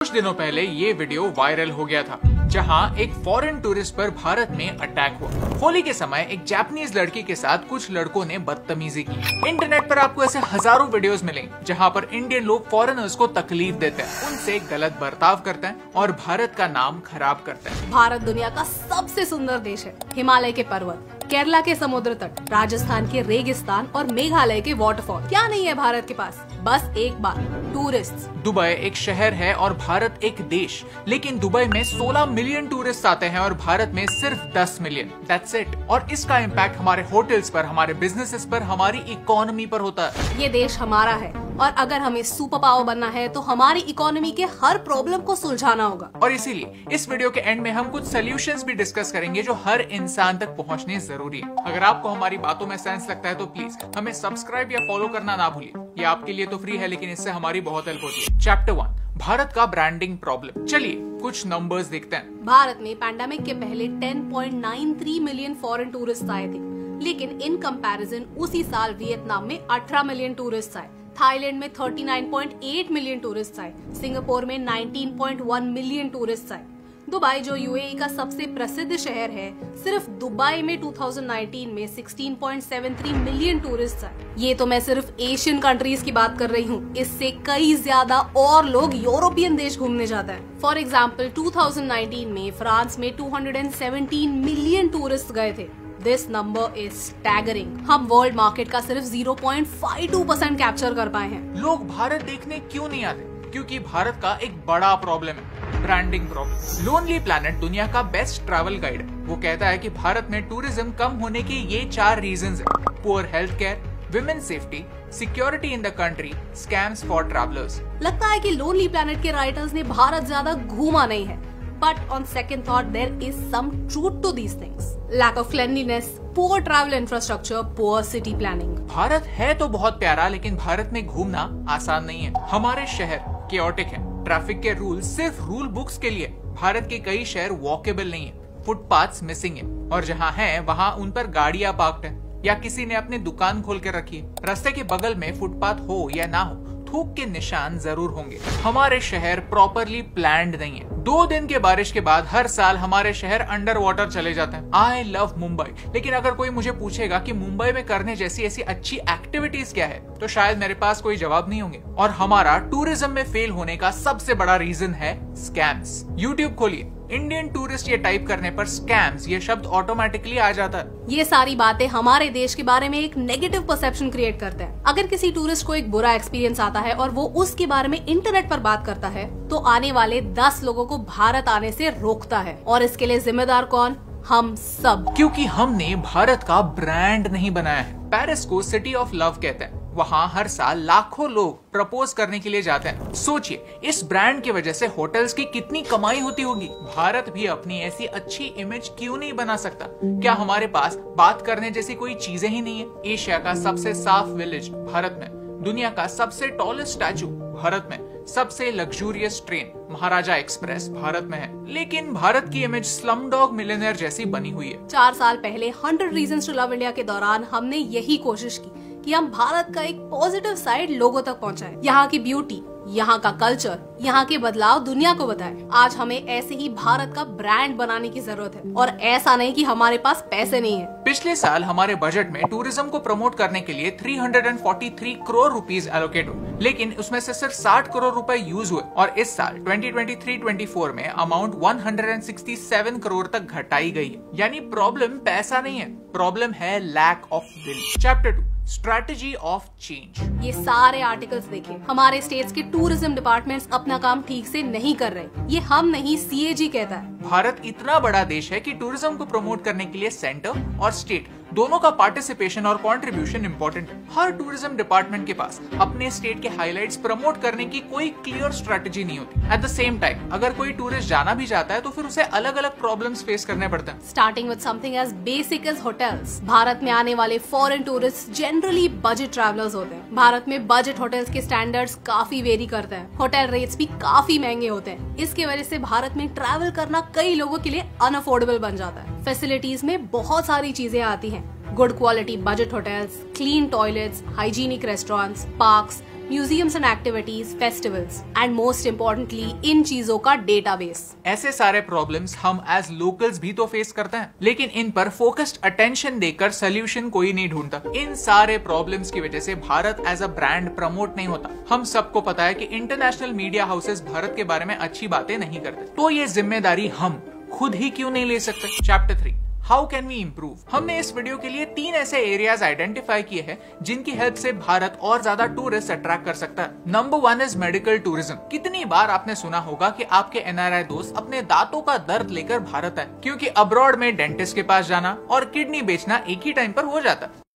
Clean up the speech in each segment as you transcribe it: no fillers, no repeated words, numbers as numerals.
कुछ दिनों पहले ये वीडियो वायरल हो गया था, जहां एक फॉरेन टूरिस्ट पर भारत में अटैक हुआ। होली के समय एक जापानीज लड़की के साथ कुछ लड़कों ने बदतमीजी की। इंटरनेट पर आपको ऐसे हजारों वीडियोस मिलेंगे जहां पर इंडियन लोग फॉरेनर्स को तकलीफ देते हैं, उनसे गलत बर्ताव करते हैं और भारत का नाम खराब करते हैं। भारत दुनिया का सबसे सुंदर देश है। हिमालय के पर्वत, केरला के समुद्र तट, राजस्थान के रेगिस्तान और मेघालय के वाटरफॉल, क्या नहीं है भारत के पास? बस एक बात, टूरिस्ट। दुबई एक शहर है और भारत एक देश, लेकिन दुबई में 16 मिलियन टूरिस्ट आते हैं और भारत में सिर्फ 10 मिलियन। That's it. और इसका इम्पैक्ट हमारे होटल्स पर, हमारे बिजनेसेस पर, हमारी इकोनॉमी पर होता है। ये देश हमारा है और अगर हमें सुपर पावर बनना है तो हमारी इकोनॉमी के हर प्रॉब्लम को सुलझाना होगा। और इसीलिए इस वीडियो के एंड में हम कुछ सोल्यूशंस भी डिस्कस करेंगे जो हर इंसान तक पहुंचने जरूरी है। अगर आपको हमारी बातों में सेंस लगता है तो प्लीज हमें सब्सक्राइब या फॉलो करना ना भूलिए। ये आपके लिए तो फ्री है, लेकिन इससे हमारी बहुत हेल्प होती है। चैप्टर 1, भारत का ब्रांडिंग प्रॉब्लम। चलिए कुछ नंबर्स देखते हैं। भारत में पैंडेमिक के पहले 10.93 मिलियन फॉरेन टूरिस्ट आए थे, लेकिन इन कंपैरिजन उसी साल वियतनाम में 18 मिलियन टूरिस्ट आए, थाईलैंड में 39.8 मिलियन टूरिस्ट आए, सिंगापुर में 19.1 मिलियन टूरिस्ट आए। दुबई जो यूएई का सबसे प्रसिद्ध शहर है, सिर्फ दुबई में 2019 में 16.73 मिलियन टूरिस्ट आए। ये तो मैं सिर्फ एशियन कंट्रीज की बात कर रही हूँ, इससे कई ज्यादा और लोग यूरोपियन देश घूमने जाते हैं। फॉर एग्जाम्पल 2019 में फ्रांस में 217 मिलियन टूरिस्ट गए थे। This number is staggering. हम वर्ल्ड मार्केट का सिर्फ 0.52% कैप्चर कर पाए हैं। लोग भारत देखने क्यों नहीं आते? क्योंकि भारत का एक बड़ा प्रॉब्लम है, ब्रांडिंग प्रॉब्लम। लोनली प्लैनेट दुनिया का बेस्ट ट्रैवल गाइड है। वो कहता है कि भारत में टूरिज्म कम होने के ये 4 रीजंस हैं: poor health care, women safety, security in the country, scams for travellers. लगता है कि लोनली प्लैनेट के राइटर्स ने भारत ज्यादा घूमा नहीं है, but on second thought there is some truth to these things. Lack of cleanliness, poor travel infrastructure, poor city planning. Bharat है तो बहुत प्यारा, लेकिन भारत में घूमना आसान नहीं है। हमारे शहर केओटिक है, ट्रैफिक के रूल सिर्फ रूल बुक्स के लिए। भारत के कई शहर वॉकेबल नहीं है, फुटपाथ्स मिसिंग है, और जहाँ है वहाँ उन पर गाड़ियाँ पार्क्ड है या किसी ने अपनी दुकान खोल के रखी है। रास्ते के बगल में फुटपाथ हो या ना हो, थूक के निशान जरूर होंगे। हमारे शहर प्रॉपरली प्लान्ड नहीं है। 2 दिन के बारिश के बाद हर साल हमारे शहर अंडर वाटर चले जाते हैं। आई लव मुंबई, लेकिन अगर कोई मुझे पूछेगा कि मुंबई में करने जैसी ऐसी अच्छी एक्टिविटीज क्या है, तो शायद मेरे पास कोई जवाब नहीं होंगे। और हमारा टूरिज्म में फेल होने का सबसे बड़ा रीजन है स्कैम्स। यूट्यूब खोलिए, इंडियन टूरिस्ट ये टाइप करने पर स्कैम्स ये शब्द ऑटोमेटिकली आ जाता है। ये सारी बातें हमारे देश के बारे में एक नेगेटिव परसेप्शन क्रिएट करते हैं। अगर किसी टूरिस्ट को एक बुरा एक्सपीरियंस आता है और वो उसके बारे में इंटरनेट पर बात करता है, तो आने वाले 10 लोगों को भारत आने से रोकता है। और इसके लिए जिम्मेदार कौन? हम सब। क्योंकि हमने भारत का ब्रांड नहीं बनाया है। पेरिस को सिटी ऑफ लव कहते हैं। वहाँ हर साल लाखों लोग प्रपोज करने के लिए जाते हैं। सोचिए, इस ब्रांड की वजह से होटल्स की कितनी कमाई होती होगी। भारत भी अपनी ऐसी अच्छी इमेज क्यों नहीं बना सकता? क्या हमारे पास बात करने जैसी कोई चीजें ही नहीं है? एशिया का सबसे साफ विलेज भारत में, दुनिया का सबसे टॉलेस्ट स्टैचू भारत में, सबसे लग्जूरियस ट्रेन महाराजा एक्सप्रेस भारत में है। लेकिन भारत की इमेज स्लमडॉग मिलियनेयर जैसी बनी हुई है। 4 साल पहले 100 रीजन्स टू लव इंडिया के दौरान हमने यही कोशिश की कि हम भारत का एक पॉजिटिव साइड लोगों तक पहुंचाएं। यहाँ की ब्यूटी, यहाँ का कल्चर, यहाँ के बदलाव दुनिया को बताएं। आज हमें ऐसे ही भारत का ब्रांड बनाने की जरूरत है, और ऐसा नहीं कि हमारे पास पैसे नहीं है। पिछले साल हमारे बजट में टूरिज्म को प्रमोट करने के लिए 343 करोड़ रुपीस एलोकेट हुए, लेकिन उसमें से सिर्फ 60 करोड़ रुपए यूज हुए। और इस साल 2023-24 में अमाउंट 167 करोड़ तक घटाई गई है। यानी प्रॉब्लम पैसा नहीं है, प्रॉब्लम है lack of will. Chapter 2, strategy of change. ये सारे आर्टिकल्स देखें, हमारे स्टेट्स के टूरिज्म डिपार्टमेंट्स अपना काम ठीक से नहीं कर रहे। ये हम नहीं, सीएजी कहता है। भारत इतना बड़ा देश है कि टूरिज्म को प्रमोट करने के लिए सेंटर और स्टेट दोनों का पार्टिसिपेशन और कंट्रीब्यूशन इंपॉर्टेंट है। हर टूरिज्म डिपार्टमेंट के पास अपने स्टेट के हाइलाइट्स प्रमोट करने की कोई क्लियर स्ट्रेटेजी नहीं होती। एट द सेम टाइम अगर कोई टूरिस्ट जाना भी चाहता है तो फिर उसे अलग अलग प्रॉब्लम्स फेस करने पड़ते हैं। Starting with something as basic as hotels. Bharat में आने वाले foreign tourist generally budget travellers होते हैं। भारत में बजट होटल्स के स्टैंडर्ड्स काफी वेरी करते हैं। होटल रेट्स भी काफी महंगे होते हैं। इसकी वजह से भारत में ट्रैवल करना कई लोगों के लिए अनअफोर्डेबल बन जाता है। फैसिलिटीज में बहुत सारी चीजें आती हैं, good quality budget hotels, clean toilets, hygienic restaurants, parks, museums and activities, festivals and most importantly इन चीजों का डेटाबेस। ऐसे सारे प्रॉब्लम्स हम एज लोकल्स भी तो फेस करते हैं, लेकिन इन पर फोकस्ड अटेंशन देकर सोल्यूशन कोई नहीं ढूंढता। इन सारे प्रॉब्लम्स की वजह से Bharat as a brand promote नहीं होता। हम सबको पता है कि इंटरनेशनल मीडिया हाउसेस भारत के बारे में अच्छी बातें नहीं करते, तो ये जिम्मेदारी हम खुद ही क्यों नहीं ले सकते। Chapter 3, how can we improve. हमने इस वीडियो के लिए 3 ऐसे एरियाज आइडेंटिफाई किए हैं जिनकी हेल्प से भारत और ज्यादा टूरिस्ट अट्रैक्ट कर सकता है। Number 1 is medical tourism. कितनी बार आपने सुना होगा कि आपके NRI दोस्त अपने दांतों का दर्द लेकर भारत आए, क्योंकि अब्रॉड में डेंटिस्ट के पास जाना और किडनी बेचना एक ही टाइम पर हो जाता है।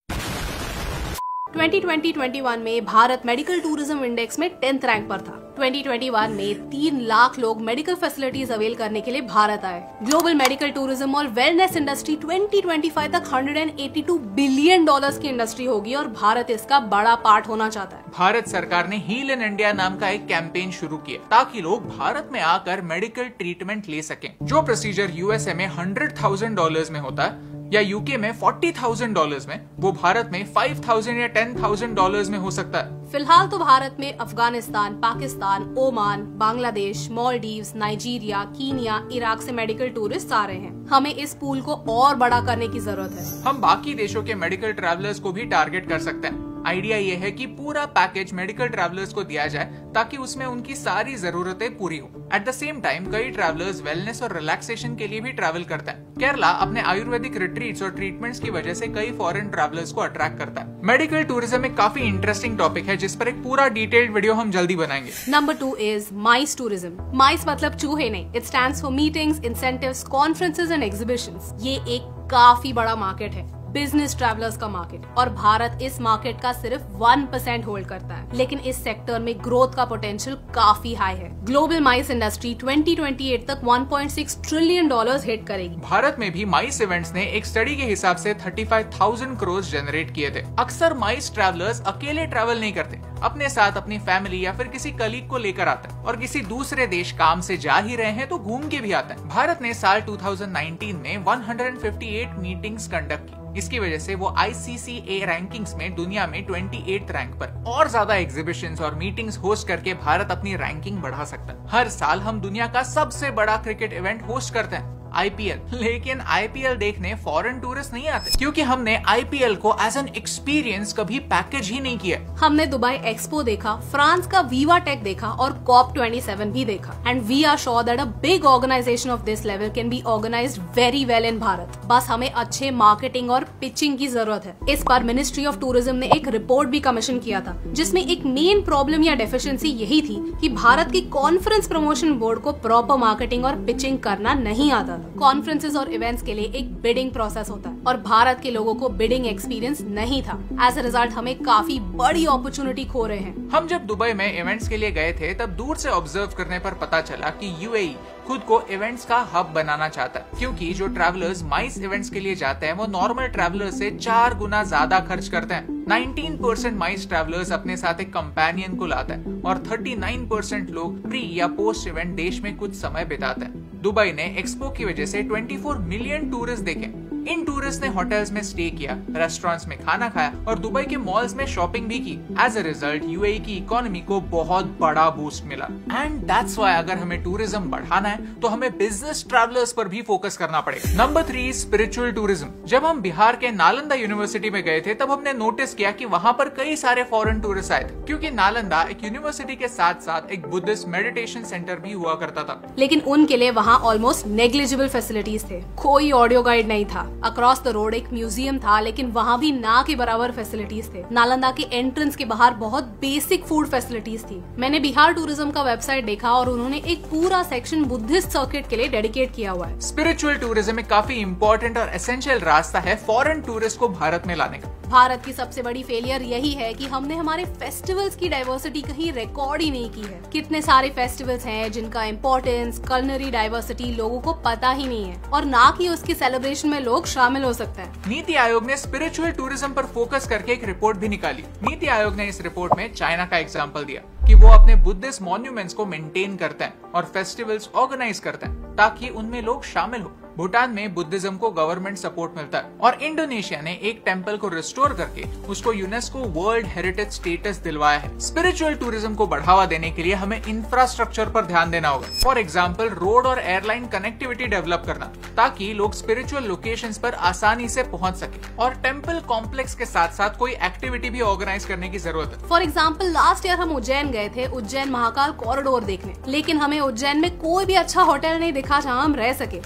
2020-21 में भारत मेडिकल टूरिज्म इंडेक्स में 10th रैंक पर था। 2021 में 3 लाख लोग मेडिकल फैसिलिटीज अवेल करने के लिए भारत आए। ग्लोबल मेडिकल टूरिज्म और वेलनेस इंडस्ट्री 2025 तक $182 बिलियन की इंडस्ट्री होगी और भारत इसका बड़ा पार्ट होना चाहता है। भारत सरकार ने हील इन इंडिया नाम का एक कैंपेन शुरू किया ताकि लोग भारत में आकर मेडिकल ट्रीटमेंट ले सकें। जो प्रोसीजर USA में $100,000 में होता है या UK में $40,000 में, वो भारत में $5,000 या $10,000 में हो सकता है। फिलहाल तो भारत में Afghanistan, Pakistan, Oman, Bangladesh, Maldives, Nigeria, Kenya, Iraq से मेडिकल टूरिस्ट आ रहे हैं। हमें इस पूल को और बड़ा करने की जरूरत है। हम बाकी देशों के मेडिकल ट्रैवलर्स को भी टारगेट कर सकते हैं। आइडिया ये है कि पूरा पैकेज मेडिकल ट्रैवलर्स को दिया जाए ताकि उसमें उनकी सारी जरूरतें पूरी हो। एट द सेम टाइम कई ट्रैवलर्स वेलनेस और रिलैक्सेशन के लिए भी ट्रैवल करते हैं। केरला अपने आयुर्वेदिक रिट्रीट्स और ट्रीटमेंट्स की वजह से कई फॉरेन ट्रैवलर्स को अट्रैक्ट करता है। मेडिकल टूरिज्म एक काफी इंटरेस्टिंग टॉपिक है जिस पर एक पूरा डिटेल्ड वीडियो हम जल्दी बनाएंगे। Number 2 is MICE tourism. MICE मतलब चूहे नहीं। It stands for meetings, incentives, conferences and exhibitions. ये एक काफी बड़ा मार्केट है, बिजनेस ट्रैवलर्स का मार्केट, और भारत इस मार्केट का सिर्फ 1% होल्ड करता है। लेकिन इस सेक्टर में ग्रोथ का पोटेंशियल काफी हाई है। ग्लोबल माइस इंडस्ट्री 2028 तक $1.6 ट्रिलियन हिट करेगी। भारत में भी माइस इवेंट्स ने एक स्टडी के हिसाब से 35,000 करोड़ जनरेट किए थे। अक्सर माइस ट्रैवलर्स अकेले ट्रैवल नहीं करते, अपने साथ अपनी फैमिली या फिर किसी कलीग को लेकर आते हैं, और किसी दूसरे देश काम से जा ही रहे हैं तो घूम के भी आते हैं। भारत ने साल 2019 में 158 मीटिंग्स कंडक्ट की। इसकी वजह से वो ICCA रैंकिंग्स में दुनिया में 28th रैंक पर। और ज्यादा एग्जीबिशंस और मीटिंग्स होस्ट करके भारत अपनी रैंकिंग बढ़ा सकता है। हर साल हम दुनिया का सबसे बड़ा क्रिकेट इवेंट होस्ट करते हैं, IPL। लेकिन IPL देखने फॉरेन टूरिस्ट नहीं आते, क्योंकि हमने IPL को एज एन एक्सपीरियंस कभी पैकेज ही नहीं किया। हमने दुबई एक्सपो देखा, फ्रांस का वीवा टेक देखा और COP27 भी देखा। And we are sure that a big organisation of this level can be organised very well in Bharat. बस हमें अच्छे मार्केटिंग और पिचिंग की जरूरत है। इस पर मिनिस्ट्री ऑफ टूरिज्म ने एक रिपोर्ट भी कमीशन किया था, जिसमें एक मेन प्रॉब्लम या डेफिशिएंसी यही थी कि भारत की कॉन्फ्रेंस प्रमोशन बोर्ड को प्रॉपर मार्केटिंग और पिचिंग करना नहीं आता। कॉन्फ्रेंसेस और इवेंट्स के लिए एक बिडिंग प्रोसेस होता है और भारत के लोगों को बिडिंग एक्सपीरियंस नहीं था। एज अ रिजल्ट हमें काफी बड़ी अपॉर्चुनिटी खो रहे हैं। हम जब दुबई में इवेंट्स के लिए गए थे तब दूर से ऑब्जर्व करने पर पता चला कि UAE खुद को इवेंट्स का हब बनाना चाहता है, क्योंकि जो ट्रैवलर्स माइस इवेंट्स के लिए जाते हैं वो नॉर्मल ट्रैवलर्स से 4 गुना ज्यादा खर्च करते हैं। 19% माइस ट्रैवलर्स अपने साथ एक कंपेनियन को लाते हैं और 39% लोग प्री या पोस्ट इवेंट देश में कुछ समय बिताते हैं। दुबई ने एक्सपो की वजह से 24 मिलियन टूरिस्ट देखे। इन टूरिस्ट ने होटल्स में स्टे किया, रेस्टोरेंट्स में खाना खाया और दुबई के मॉल्स में शॉपिंग भी की। एज अ रिजल्ट UAE की इकोनॉमी को बहुत बड़ा बूस्ट मिला। एंड दैट्स व्हाई अगर हमें टूरिज्म बढ़ाना है तो हमें बिजनेस ट्रैवलर्स पर भी फोकस करना पड़ेगा। Number 3 spiritual tourism. जब हम बिहार के नालंदा यूनिवर्सिटी में गए थे तब हमने नोटिस किया कि वहाँ पर कई सारे फॉरेन टूरिस्ट आए थे, क्योंकि नालंदा एक यूनिवर्सिटी के साथ साथ एक बुद्धिस्ट मेडिटेशन सेंटर भी हुआ करता था। लेकिन उनके लिए वहाँ ऑलमोस्ट नेग्लिजिबल फैसिलिटीज थे। कोई ऑडियो गाइड नहीं था। अक्रॉस द रोड एक म्यूजियम था, लेकिन वहाँ भी ना के बराबर फैसिलिटीज थे। नालंदा के एंट्रेंस के बाहर बहुत बेसिक फूड फैसिलिटीज थी। मैंने बिहार टूरिज्म का वेबसाइट देखा और उन्होंने एक पूरा सेक्शन बुद्धिस्ट सर्किट के लिए डेडिकेट किया हुआ है। स्पिरिचुअल टूरिज्म एक काफी इंपॉर्टेंट और एसेंशियल रास्ता है फॉरेन टूरिस्ट को भारत में लाने का। भारत की सबसे बड़ी फेलियर यही है कि हमने हमारे फेस्टिवल्स की डाइवर्सिटी कहीं रिकॉर्ड ही नहीं की है। कितने सारे फेस्टिवल्स हैं जिनका इम्पोर्टेंस, कल्नरी डाइवर्सिटी लोगों को पता ही नहीं है और ना कि उसकी सेलिब्रेशन में लोग शामिल हो सकते हैं। नीति आयोग ने स्पिरिचुअल टूरिज्म पर फोकस करके एक रिपोर्ट भी निकाली। नीति आयोग ने इस रिपोर्ट में चाइना का एग्जाम्पल दिया। कि वो अपने बुद्धिस्ट मॉन्यूमेंट्स को मेंटेन करते हैं और फेस्टिवल्स ऑर्गेनाइज करते हैं ताकि उनमें लोग शामिल हो। भूटान में बुद्धिज्म को गवर्नमेंट सपोर्ट मिलता है और इंडोनेशिया ने एक टेम्पल को रिस्टोर करके उसको यूनेस्को वर्ल्ड हेरिटेज स्टेटस दिलवाया है। स्पिरिचुअल टूरिज्म को बढ़ावा देने के लिए हमें इंफ्रास्ट्रक्चर पर ध्यान देना होगा। फॉर एग्जाम्पल, रोड और एयरलाइन कनेक्टिविटी डेवलप करना ताकि लोग स्पिरिचुअल लोकेशंस पर आसानी से पहुंच सके। और टेम्पल कॉम्प्लेक्स के साथ साथ कोई एक्टिविटी भी ऑर्गेनाइज करने की जरूरत है। फॉर एग्जाम्पल, लास्ट ईयर हम उज्जैन गए थे उज्जैन महाकाल कॉरिडोर देखने, लेकिन हमें उज्जैन में कोई भी अच्छा होटल नहीं दिखा जहाँ हम रह सके।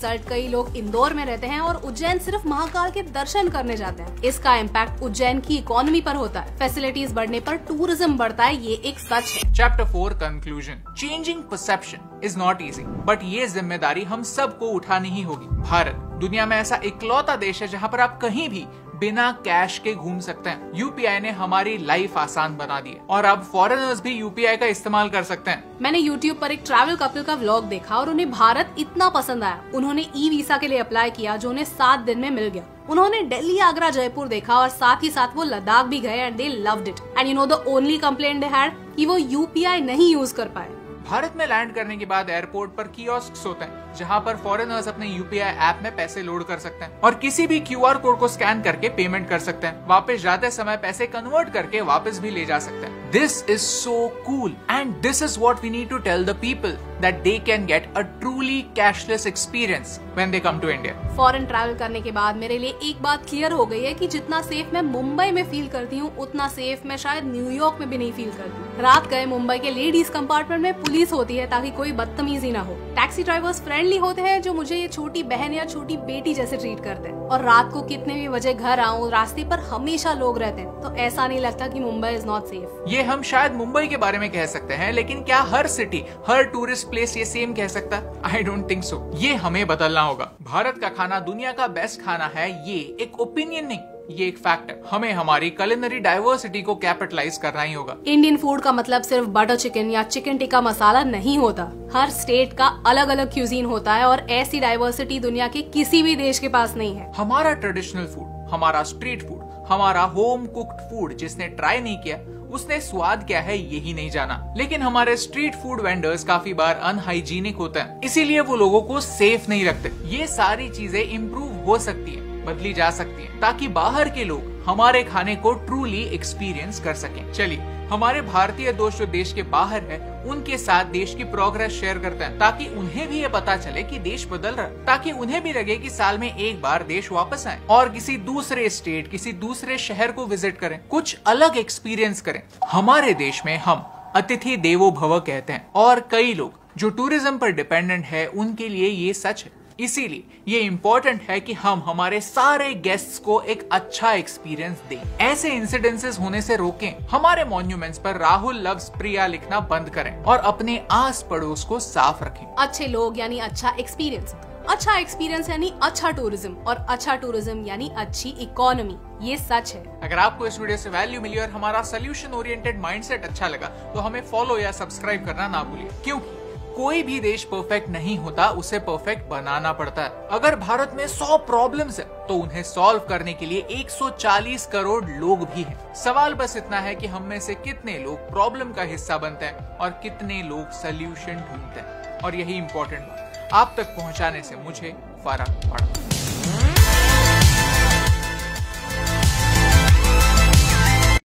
एज कई लोग इंदौर में रहते हैं और उज्जैन सिर्फ महाकाल के दर्शन करने जाते हैं। इसका इम्पैक्ट उज्जैन की इकोनॉमी पर होता है। फैसिलिटीज बढ़ने पर टूरिज्म बढ़ता है, ये एक सच है। Chapter 4 conclusion. Changing perception is not easy, but ये जिम्मेदारी हम सबको उठानी ही होगी। भारत दुनिया में ऐसा इकलौता देश है जहाँ पर आप कहीं भी बिना कैश के घूम सकते हैं। यूपीआई ने हमारी लाइफ आसान बना दी है और अब फॉरेनर्स भी यूपीआई का इस्तेमाल कर सकते हैं। मैंने यूट्यूब पर एक ट्रैवल कपल का व्लॉग देखा और उन्हें भारत इतना पसंद आया, उन्होंने ई वीसा के लिए अप्लाई किया जो उन्हें 7 दिन में मिल गया। उन्होंने दिल्ली, आगरा, जयपुर देखा और साथ ही साथ वो लद्दाख भी गए and they loved it. And you know the only complaint they had कि वो यूपीआई नहीं यूज कर पाए। भारत में लैंड करने के बाद एयरपोर्ट पर कियोस्क्स होते हैं जहां पर फॉरेनर्स अपने यूपीआई ऐप में पैसे लोड कर सकते हैं और किसी भी क्यूआर कोड को स्कैन करके पेमेंट कर सकते हैं। वापस जाते समय पैसे कन्वर्ट करके वापस भी ले जा सकते हैं। This is so cool and this is what we need to tell the people that they can get a truly cashless experience when they come to India. Foreign travel करने के बाद मेरे लिए एक बात क्लियर हो गई है कि जितना सेफ मैं मुंबई में फील करती हूँ उतना सेफ मैं शायद न्यूयॉर्क में भी नहीं फील करती। रात गए मुंबई के लेडीज कंपार्टमेंट में पुलिस होती है ताकि कोई बदतमीजी ना हो। टैक्सी ड्राइवर्स फ्रेंडली होते हैं जो मुझे ये छोटी बहन या छोटी बेटी जैसे ट्रीट करते हैं। और रात को कितने भी बजे घर आऊँ, रास्ते पर हमेशा लोग रहते हैं, तो ऐसा नहीं लगता कि मुंबई इज नॉट सेफ। ये हम शायद मुंबई के बारे में कह सकते हैं, लेकिन क्या हर सिटी, हर टूरिस्ट प्लेस ये सेम कह सकता है? I don't think so. ये हमें बदलना होगा। भारत का खाना दुनिया का बेस्ट खाना है, ये एक ओपिनियन नहीं, ये एक फैक्ट है। हमें हमारी कुलिनरी डाइवर्सिटी को कैपिटलाइज करना ही होगा। इंडियन फूड का मतलब सिर्फ बटर चिकन या चिकन टिक्का मसाला नहीं होता। हर स्टेट का अलग अलग क्यूजीन होता है और ऐसी डाइवर्सिटी दुनिया के किसी भी देश के पास नहीं है। हमारा ट्रेडिशनल फूड, हमारा स्ट्रीट फूड, हमारा होम कुक्ड फूड जिसने ट्राई नहीं किया उसने स्वाद क्या है यही नहीं जाना। लेकिन हमारे स्ट्रीट फूड वेंडर्स काफी बार अनहाइजीनिक होते हैं, इसीलिए वो लोगों को सेफ नहीं रखते। ये सारी चीजें इम्प्रूव हो सकती है, बदली जा सकती है, ताकि बाहर के लोग हमारे खाने को ट्रूली एक्सपीरियंस कर सकें। चलिए हमारे भारतीय दोस्त जो देश के बाहर है उनके साथ देश की प्रोग्रेस शेयर करते हैं ताकि उन्हें भी ये पता चले कि देश बदल रहा है, ताकि उन्हें भी लगे कि साल में एक बार देश वापस आए और किसी दूसरे स्टेट, किसी दूसरे शहर को विजिट करें, कुछ अलग एक्सपीरियंस करें। हमारे देश में हम अतिथि देवो भव कहते हैं और कई लोग जो टूरिज्म पर डिपेंडेंट है उनके लिए ये सच है। इसीलिए ये इम्पोर्टेंट है कि हम हमारे सारे गेस्ट्स को एक अच्छा एक्सपीरियंस दें, ऐसे इंसिडेंसेस होने से रोकें। हमारे मॉन्यूमेंट्स पर राहुल लव्स प्रिया लिखना बंद करें और अपने आस पड़ोस को साफ रखें। अच्छे लोग यानी अच्छा एक्सपीरियंस, अच्छा एक्सपीरियंस यानी अच्छा टूरिज्म और अच्छा टूरिज्म यानी अच्छी इकोनॉमी, ये सच है। अगर आपको इस वीडियो से वैल्यू मिली और हमारा सोल्यूशन ओरिएंटेड माइंडसेट अच्छा लगा तो हमें फॉलो या सब्सक्राइब करना ना भूलिए, क्योंकि कोई भी देश परफेक्ट नहीं होता, उसे परफेक्ट बनाना पड़ता है। अगर भारत में 100 प्रॉब्लम्स है तो उन्हें सॉल्व करने के लिए 140 करोड़ लोग भी हैं। सवाल बस इतना है कि हम में से कितने लोग प्रॉब्लम का हिस्सा बनते हैं और कितने लोग सोल्यूशन ढूंढते हैं। और यही इंपॉर्टेंट बात आप तक पहुंचाने से मुझे फर्क पड़ता है।